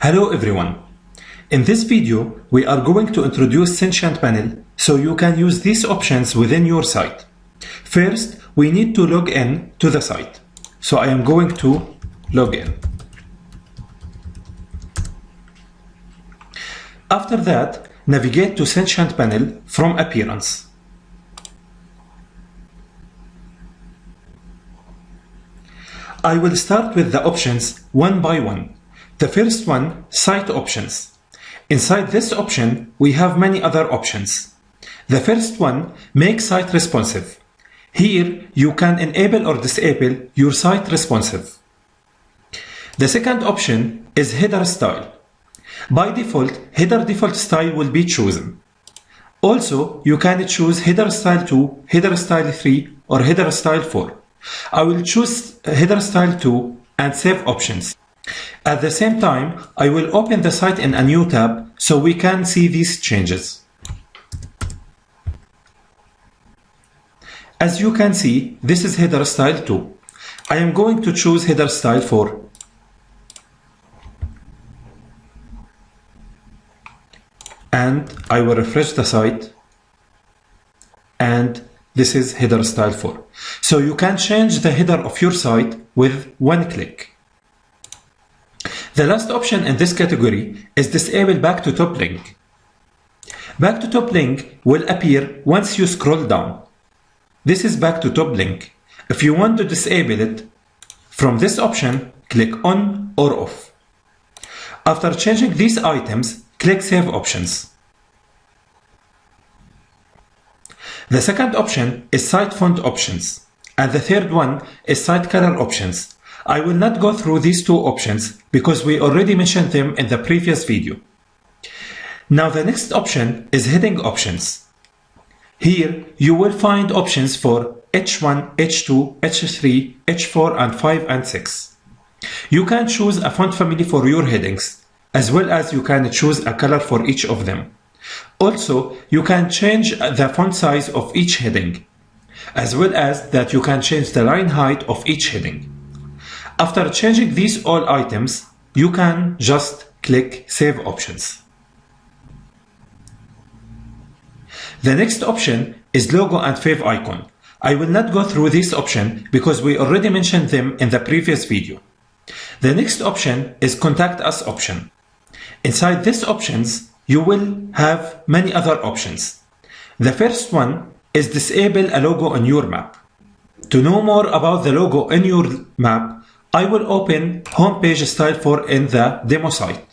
Hello everyone. In this video, we are going to introduce Sentient Panel so you can use these options within your site. First, we need to log in to the site. So I am going to log in. After that, navigate to Sentient Panel from Appearance. I will start with the options one by one. The first one, Site Options. Inside this option, we have many other options. The first one, Make Site Responsive. Here, you can enable or disable your site responsive. The second option is Header Style. By default, Header Default Style will be chosen. Also, you can choose Header Style 2, Header Style 3, or Header Style 4. I will choose Header Style 2 and save options. At the same time, I will open the site in a new tab so we can see these changes. As you can see, this is Header Style 2. I am going to choose Header Style 4. And I will refresh the site. And this is Header Style 4. So you can change the header of your site with one click. The last option in this category is Disable Back to Top Link. Back to Top Link will appear once you scroll down. This is Back to Top Link. If you want to disable it, from this option, click On or Off. After changing these items, click Save Options. The second option is Site Font Options, and the third one is Site Color Options. I will not go through these two options because we already mentioned them in the previous video. Now the next option is Heading Options. Here you will find options for H1, H2, H3, H4 and 5 and 6. You can choose a font family for your headings, as well as you can choose a color for each of them. Also, you can change the font size of each heading, as well as that you can change the line height of each heading. After changing these all items, you can just click Save Options. The next option is Logo and Fav Icon. I will not go through this option because we already mentioned them in the previous video. The next option is Contact Us option. Inside these options, you will have many other options. The first one is Disable a logo on your map. To know more about the logo in your map, I will open Homepage Style 4 in the demo site.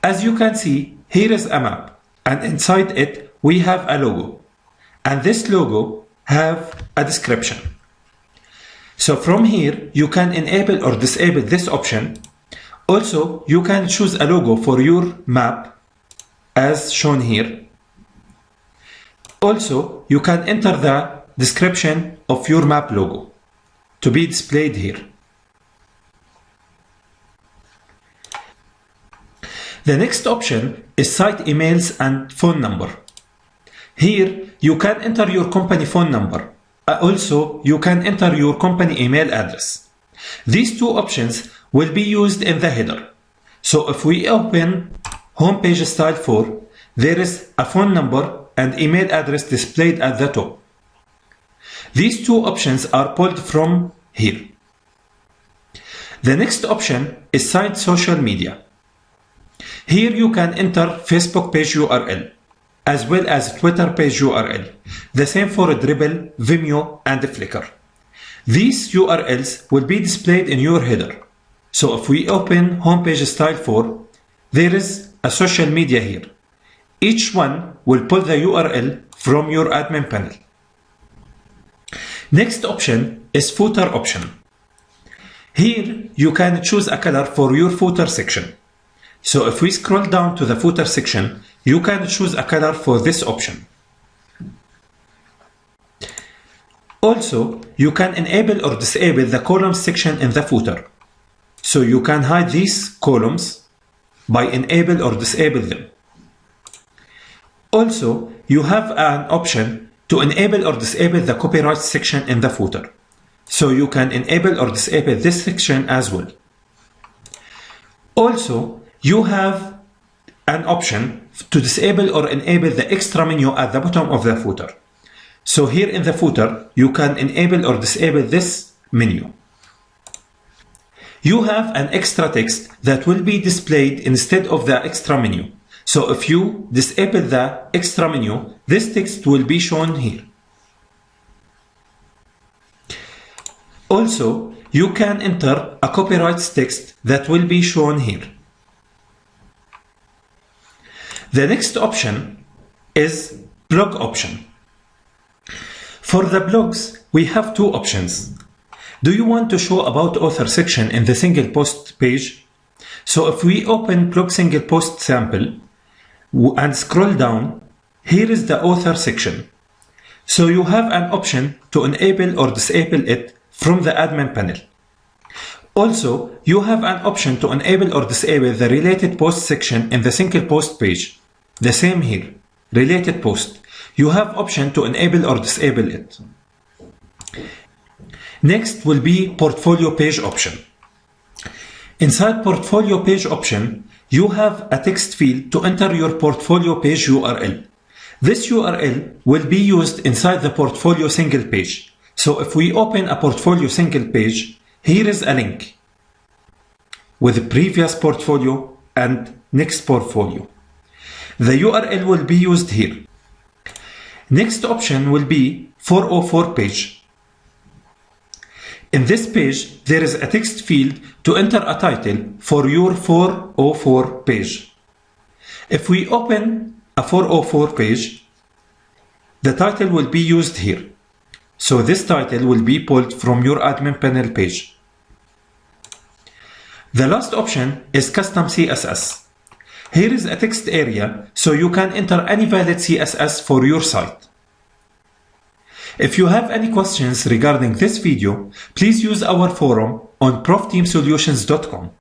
As you can see, here is a map, and inside it we have a logo. And this logo have a description. So from here, you can enable or disable this option. Also, you can choose a logo for your map, as shown here. Also, you can enter the description of your map logo to be displayed here. The next option is Site Emails and Phone Number. Here, you can enter your company phone number. Also, you can enter your company email address. These two options will be used in the header. So if we open Homepage Style 4, there is a phone number and email address displayed at the top. These two options are pulled from here. The next option is Site Social Media. Here you can enter Facebook page URL, as well as Twitter page URL. The same for Dribbble, Vimeo, and Flickr. These URLs will be displayed in your header. So if we open Homepage Style 4, there is a social media here. Each one will pull the URL from your admin panel. Next option is Footer option. Here you can choose a color for your footer section. So if we scroll down to the footer section, you can choose a color for this option. Also, you can enable or disable the columns section in the footer. So you can hide these columns by enable or disable them. Also, you have an option to enable or disable the copyright section in the footer. So you can enable or disable this section as well. Also, you have an option to disable or enable the extra menu at the bottom of the footer. So here in the footer, you can enable or disable this menu. You have an extra text that will be displayed instead of the extra menu. So if you disable the extra menu, this text will be shown here. Also, you can enter a copyright text that will be shown here. The next option is blog option. For the blogs, we have two options. Do you want to show about author section in the single post page? So if we open blog single post sample and scroll down, here is the author section. So you have an option to enable or disable it from the admin panel. Also, you have an option to enable or disable the related post section in the single post page. The same here, related post. You have option to enable or disable it. Next will be portfolio page option. Inside portfolio page option, you have a text field to enter your portfolio page URL. This URL will be used inside the portfolio single page. So if we open a portfolio single page, here is a link with previous portfolio and next portfolio. The URL will be used here. Next option will be 404 page. In this page, there is a text field to enter a title for your 404 page. If we open a 404 page, the title will be used here. So this title will be pulled from your admin panel page. The last option is custom CSS. Here is a text area, so you can enter any valid CSS for your site. If you have any questions regarding this video, please use our forum on profteamsolutions.com.